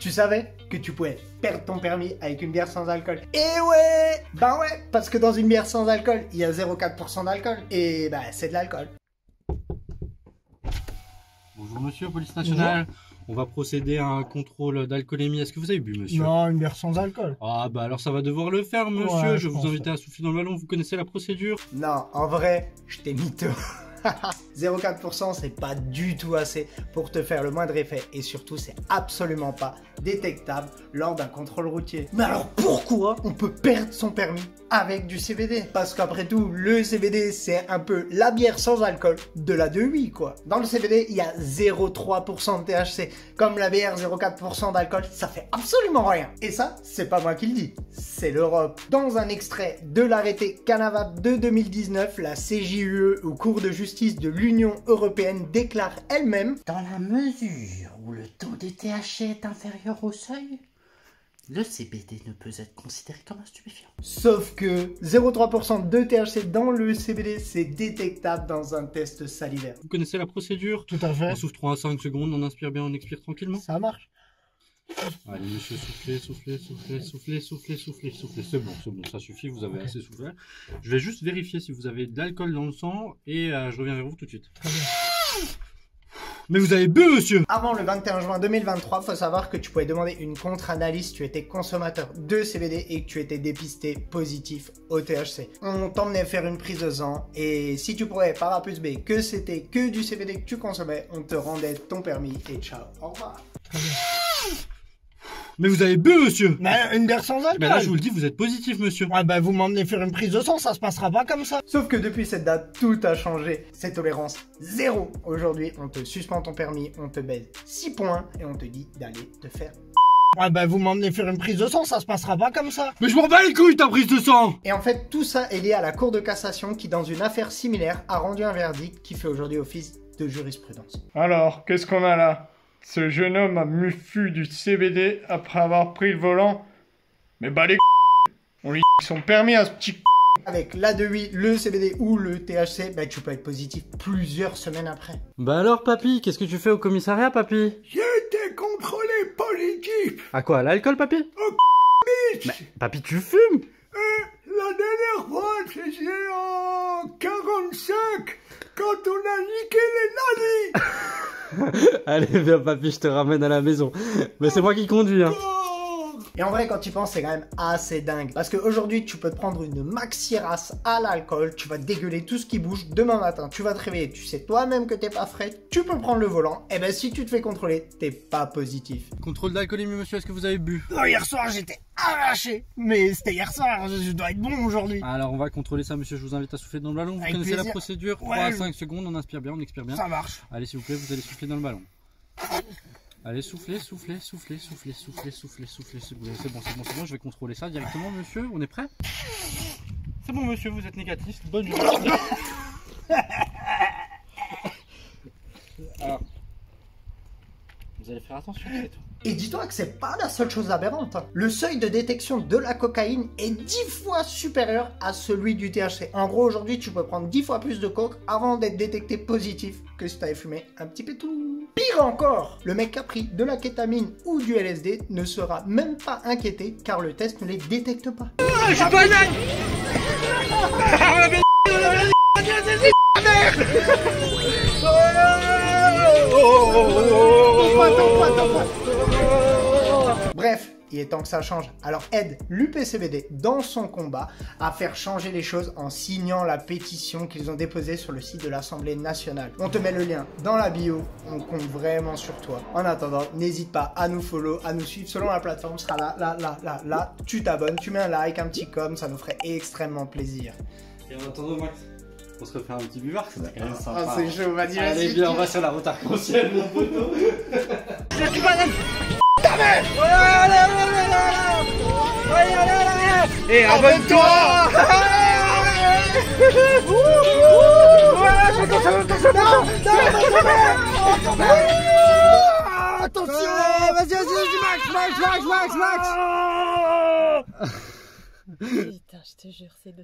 Tu savais que tu pouvais perdre ton permis avec une bière sans alcool? Et ouais! Bah ouais, parce que dans une bière sans alcool, il y a 0,4% d'alcool. Et bah c'est de l'alcool. Bonjour monsieur, police nationale. Bonjour. On va procéder à un contrôle d'alcoolémie. Est-ce que vous avez bu, monsieur? Non, une bière sans alcool. Ah bah alors ça va devoir le faire, monsieur. Ouais, je vais vous inviter à souffler dans le ballon. Vous connaissez la procédure? Non, en vrai, je t'ai mytho. 0,4% c'est pas du tout assez pour te faire le moindre effet et surtout c'est absolument pas détectable lors d'un contrôle routier. Mais alors pourquoi on peut perdre son permis avec du CBD? Parce qu'après tout, le CBD c'est un peu la bière sans alcool de la 2,8 quoi. Dans le CBD, il y a 0,3% de THC. Comme la bière, 0,4% d'alcool, ça fait absolument rien. Et ça, c'est pas moi qui le dis, c'est l'Europe. Dans un extrait de l'arrêté Canavap de 2019, la CJUE au cours de justice de l'Union européenne déclare elle-même: dans la mesure où le taux de THC est inférieur au seuil, le CBD ne peut être considéré comme un stupéfiant. Sauf que 0,3% de THC dans le CBD, c'est détectable dans un test salivaire. Vous connaissez la procédure? Tout à fait. On souffle 3 à 5 secondes, on inspire bien, on expire tranquillement. Ça marche. Allez monsieur, soufflez, soufflez, soufflez, soufflez, soufflez, soufflez, soufflez. C'est bon, ça suffit, vous avez assez soufflé. Je vais juste vérifier si vous avez de l'alcool dans le sang et je reviens vers vous tout de suite. Très bien. Mais vous avez bu, monsieur! Avant le 21 juin 2023, faut savoir que tu pouvais demander une contre-analyse si tu étais consommateur de CBD et que tu étais dépisté positif au THC. On t'emmenait faire une prise de sang et si tu prouvais par A plus B que c'était que du CBD que tu consommais, on te rendait ton permis et ciao, au revoir. Très bien. Mais vous avez bu, monsieur! Mais une bière sans alcool! Mais là, je vous le dis, vous êtes positif, monsieur! Ouais, bah, vous m'emmenez faire une prise de sang, ça se passera pas comme ça! Sauf que depuis cette date, tout a changé. C'est tolérance zéro. Aujourd'hui, on te suspend ton permis, on te baise 6 points et on te dit d'aller te faire. Ouais, bah, vous m'emmenez faire une prise de sang, ça se passera pas comme ça! Mais je m'en bats les couilles, ta prise de sang! Et en fait, tout ça est lié à la Cour de cassation qui, dans une affaire similaire, a rendu un verdict qui fait aujourd'hui office de jurisprudence. Alors, qu'est-ce qu'on a là? Ce jeune homme a muffu du CBD après avoir pris le volant. Mais bah les on lui son permis à ce petit Avec l'A2,8, le CBD ou le THC, bah tu peux être positif plusieurs semaines après. Bah alors papy, qu'est-ce que tu fais au commissariat papy? J'ai été contrôlé positif. À quoi? À l'alcool papy? Au Mais papy tu fumes? La dernière fois c'était en 45 quand on a niqué les nazis. Allez viens papy, je te ramène à la maison. Mais c'est moi qui conduis hein. Et en vrai, quand tu penses, c'est quand même assez dingue. Parce qu'aujourd'hui, tu peux te prendre une maxi race à l'alcool, tu vas dégueuler tout ce qui bouge. Demain matin, tu vas te réveiller, tu sais toi-même que t'es pas frais, tu peux prendre le volant. Et ben si tu te fais contrôler, t'es pas positif. Contrôle d'alcoolémie monsieur, est-ce que vous avez bu? Oh, hier soir, j'étais arraché. Mais c'était hier soir, je dois être bon aujourd'hui. Alors on va contrôler ça monsieur, je vous invite à souffler dans le ballon. Vous Avec connaissez plaisir. la procédure? 3 Ouais, à 5 secondes, on inspire bien, on expire bien. Ça marche. Allez s'il vous plaît, vous allez souffler dans le ballon. Allez, soufflez, soufflez, soufflez, soufflez, soufflez, soufflez, soufflez, soufflez. C'est bon, c'est bon, c'est bon, je vais contrôler ça directement, monsieur. On est prêt? C'est bon, monsieur, vous êtes négatif. Bonne journée. Alors, vous allez faire attention, c'est tout. Et dis-toi que c'est pas la seule chose aberrante. Le seuil de détection de la cocaïne est 10 fois supérieur à celui du THC. En gros, aujourd'hui, tu peux prendre 10 fois plus de coke avant d'être détecté positif que si t'avais fumé un petit peu tout. Pire encore, le mec qui a pris de la kétamine ou du LSD ne sera même pas inquiété car le test ne les détecte pas. Je suis pas nain. Bref, il est temps que ça change. Alors aide l'UPCBD dans son combat à faire changer les choses en signant la pétition qu'ils ont déposée sur le site de l'Assemblée nationale. On te met le lien dans la bio, on compte vraiment sur toi. En attendant, n'hésite pas à nous follow, à nous suivre selon la plateforme, sera là, tu t'abonnes, tu mets un like, un petit com, ça nous ferait extrêmement plaisir. Et en attendant Max, on se refait un petit buvard, c'est quand même sympa. Ah c'est chaud, vas-y, vas-y. Allez bien, on va sur la route arc-en-ciel mon poteau. Je suis pas nain. Et abonne-toi. Attention, vas-y, Max. Putain, je te jure, c'est de